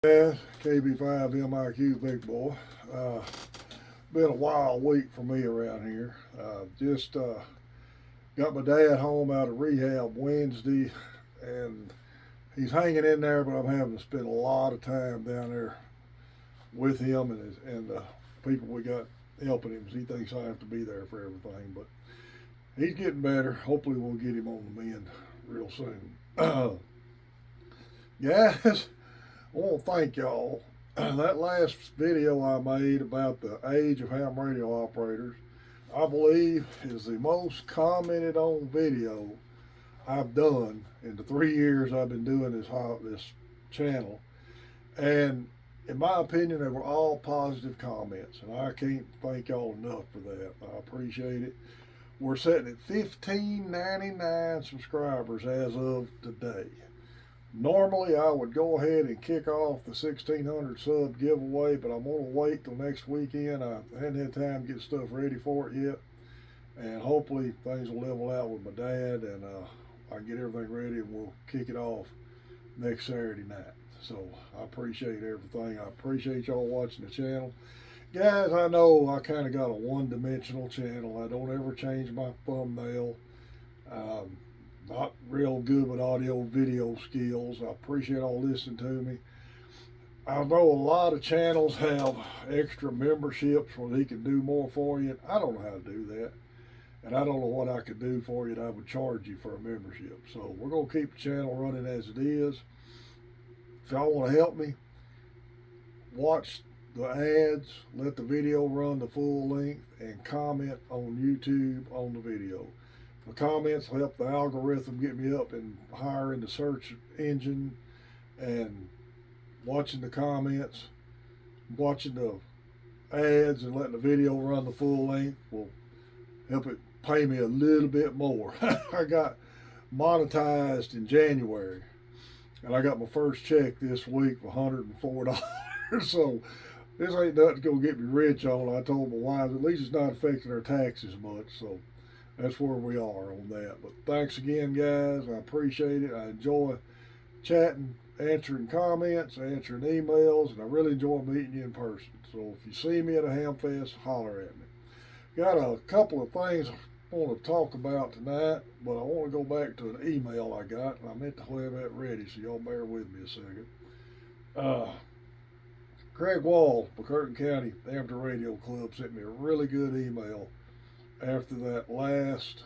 Yeah, KB5 MIQ big boy. Uh, Been a wild week for me around here. Just got my dad home out of rehab Wednesday, and he's hanging in there, but I'm having to spend a lot of time down there with him and the people we got helping him. He thinks I have to be there for everything, but he's getting better. Hopefully, we'll get him on the mend real soon. Guys, I want to thank y'all. That last video I made about the age of ham radio operators, I believe, is the most commented on video I've done in the 3 years I've been doing this channel. And in my opinion, they were all positive comments, and I can't thank y'all enough for that. I appreciate it. We're sitting at 1599 subscribers as of today. Normally, I would go ahead and kick off the 1600 sub giveaway, but I'm going to wait till next weekend. I hadn't had time to get stuff ready for it yet, and hopefully things will level out with my dad, and I can get everything ready, and we'll kick it off next Saturday night. So I appreciate everything. I appreciate y'all watching the channel. Guys, I know I kind of got a one-dimensional channel. I don't ever change my thumbnail. Not real good with audio video skills. I appreciate all listening to me. I know a lot of channels have extra memberships where they can do more for you. I don't know how to do that. And I don't know what I could do for you that I would charge you for a membership. So we're going to keep the channel running as it is. If y'all want to help me, watch the ads, let the video run the full length, and comment on YouTube on the video. The comments help the algorithm get me up and higher in the search engine, and watching the comments, watching the ads, and letting the video run the full length will help it pay me a little bit more. I got monetized in January, and I got my first check this week for $104. So this ain't nothing to go get me rich on. I told my wife at least it's not affecting her taxes much. So that's where we are on that. But thanks again, guys. I appreciate it. I enjoy chatting, answering comments, answering emails, and I really enjoy meeting you in person. So if you see me at a ham fest, holler at me. Got a couple of things I want to talk about tonight, but I want to go back to an email I got, and I meant to have that ready, so y'all bear with me a second. Craig Wall, McCurtain County Amateur Radio Club, sent me a really good email after that last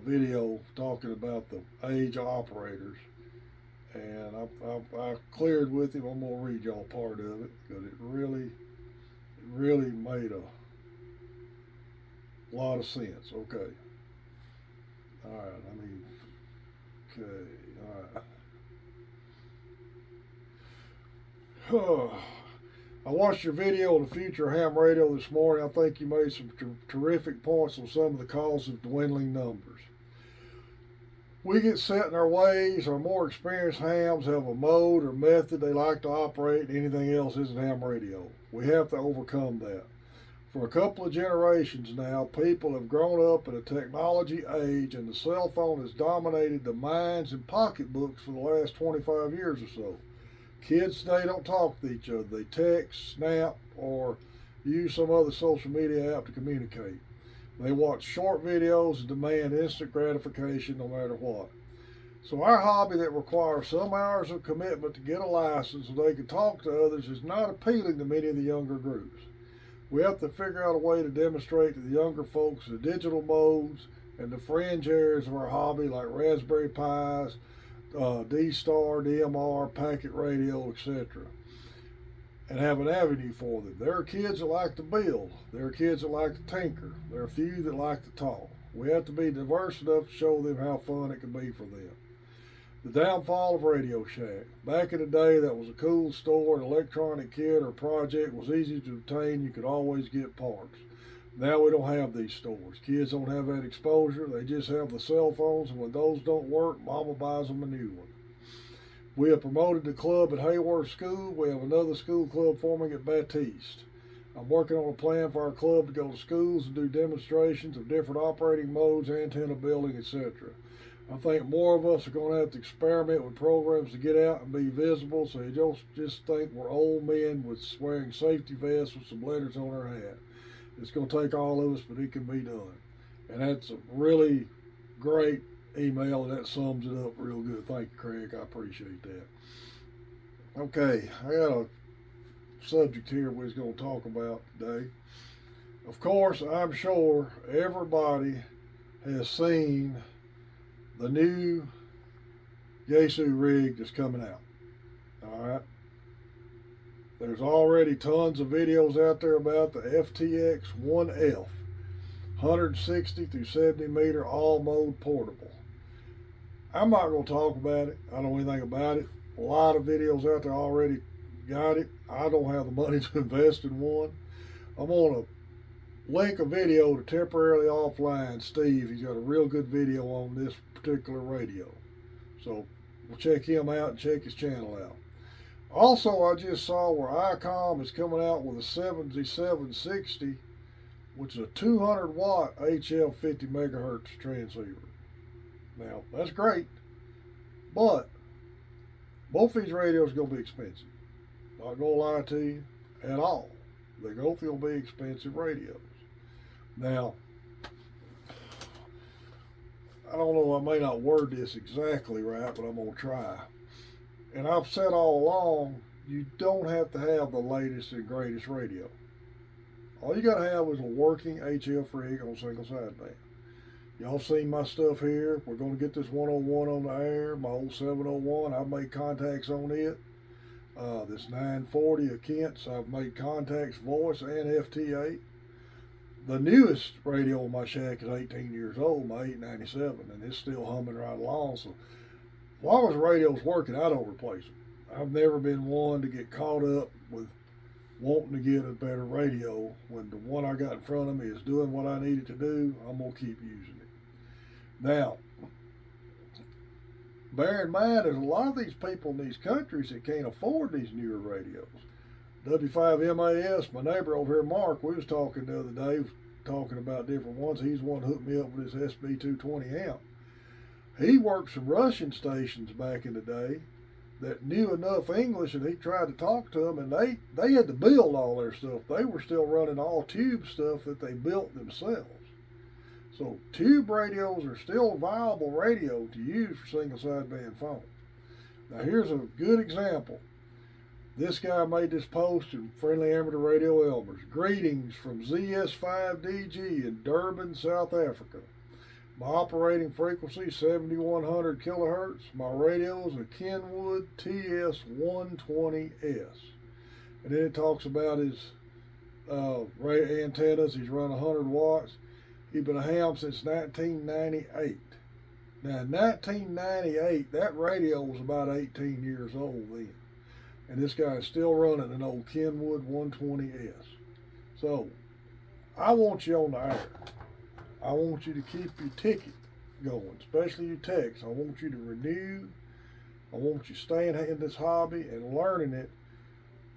video talking about the age of operators, and I cleared with him. I'm gonna read y'all part of it because it really made a lot of sense. Okay, all right. Okay, all right. I watched your video on the future of ham radio this morning. I think you made some terrific points on some of the causes of dwindling numbers. We get set in our ways. Our more experienced hams have a mode or method they like to operate, and anything else isn't ham radio. We have to overcome that. For a couple of generations now, people have grown up in a technology age, and the cell phone has dominated the minds and pocketbooks for the last 25 years or so. Kids today don't talk to each other. They text, snap, or use some other social media app to communicate. They watch short videos and demand instant gratification no matter what. So our hobby that requires some hours of commitment to get a license so they can talk to others is not appealing to many of the younger groups. We have to figure out a way to demonstrate to the younger folks the digital modes and the fringe areas of our hobby like Raspberry Pis, D-Star, DMR, packet radio, etc. and have an avenue for them. There are kids that like to build. There are kids that like to tinker. There are a few that like to talk. We have to be diverse enough to show them how fun it can be for them. The downfall of Radio Shack. Back in the day, that was a cool store. An electronic kit or project was easy to obtain. You could always get parts. Now we don't have these stores. Kids don't have that exposure. They just have the cell phones, and when those don't work, Mama buys them a new one. We have promoted the club at Hayworth School. We have another school club forming at Baptiste. I'm working on a plan for our club to go to schools and do demonstrations of different operating modes, antenna building, etc. I think more of us are going to have to experiment with programs to get out and be visible, so you don't just think we're old men with wearing safety vests with some letters on our hat. It's going to take all of us, but it can be done. And that's a really great email, and that sums it up real good. Thank you, Craig. I appreciate that. Okay, I got a subject here we're going to talk about today. Of course, I'm sure everybody has seen the new Yaesu rig that's coming out. All right. There's already tons of videos out there about the FTX 1F, 160 through 70 meter all mode portable. I'm not going to talk about it. I don't know anything about it. A lot of videos out there already got it. I don't have the money to invest in one. I'm going to link a video to Temporarily Offline Steve. He's got a real good video on this particular radio. So we'll check him out and check his channel out. Also, I just saw where Icom is coming out with a 7760, which is a 200 watt HF 50 megahertz transceiver. Now, that's great, but both these radios are going to be expensive. Not going to lie to you at all. They're both going to be expensive radios. Now, I don't know, I may not word this exactly right, but I'm going to try. And I've said all along, you don't have to have the latest and greatest radio. All you got to have is a working HF rig on single sideband. Y'all seen my stuff here. We're going to get this 101 on the air, my old 701. I've made contacts on it. This 940 of Kent's, I've made contacts voice and FT8. The newest radio on my shack is 18 years old, my 897, and it's still humming right along. So as long as the radio's working, I don't replace it. I've never been one to get caught up with wanting to get a better radio. When the one I got in front of me is doing what I need it to do, I'm going to keep using it. Now, bear in mind, there's a lot of these people in these countries that can't afford these newer radios. W5MAS, my neighbor over here, Mark, we was talking the other day, talking about different ones. He's the one who hooked me up with his SB220 amp. He worked some Russian stations back in the day that knew enough English, and he tried to talk to them, and they had to build all their stuff. They were still running all tube stuff that they built themselves. So tube radios are still a viable radio to use for single sideband phone. Now here's a good example. This guy made this post in Friendly Amateur Radio Elmers. Greetings from ZS5DG in Durban, South Africa. My operating frequency 7100 kilohertz. My radio is a Kenwood TS120S. And then it talks about his antennas. He's run 100 watts. He's been a ham since 1998. Now, in 1998, that radio was about 18 years old then. And this guy is still running an old Kenwood 120S. So, I want you on the air. I want you to keep your ticket going, especially your text. I want you to renew. I want you staying in this hobby and learning it.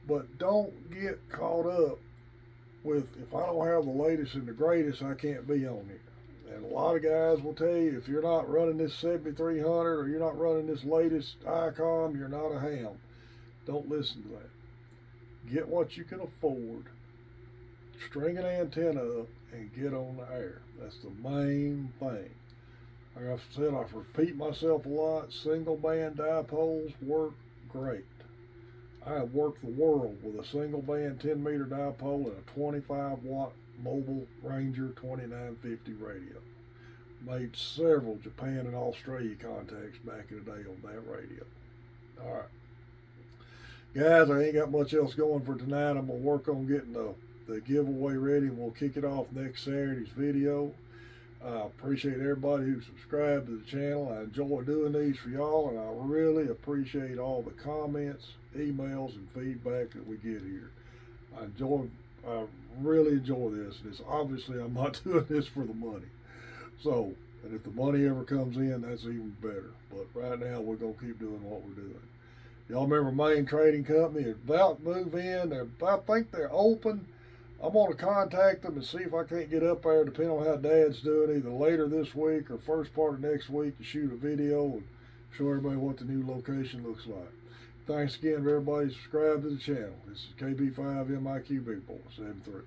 But don't get caught up with, if I don't have the latest and the greatest, I can't be on here. And a lot of guys will tell you, if you're not running this 7300 or you're not running this latest Icom, you're not a ham. Don't listen to that. Get what you can afford. String an antenna up and get on the air. That's the main thing. Like I've said, I repeat myself a lot. Single band dipoles work great. I have worked the world with a single band 10 meter dipole and a 25 watt mobile Ranger 2950 radio. Made several Japan and Australia contacts back in the day on that radio. All right. Guys, I ain't got much else going for tonight. I'm going to work on getting the giveaway ready, and we'll kick it off next Saturday's video. I appreciate everybody who subscribed to the channel. I enjoy doing these for y'all, and I really appreciate all the comments, emails, and feedback that we get here. I really enjoy this, and it's obviously I'm not doing this for the money. So, and if the money ever comes in, that's even better. But right now, we're going to keep doing what we're doing. Y'all remember Main Trading Company is about to move in. I think they're open. I'm going to contact them and see if I can't get up there, depending on how Dad's doing, either later this week or first part of next week, to shoot a video and show everybody what the new location looks like. Thanks again for everybody subscribed to the channel. This is KB5 MIQ Big Boy 73.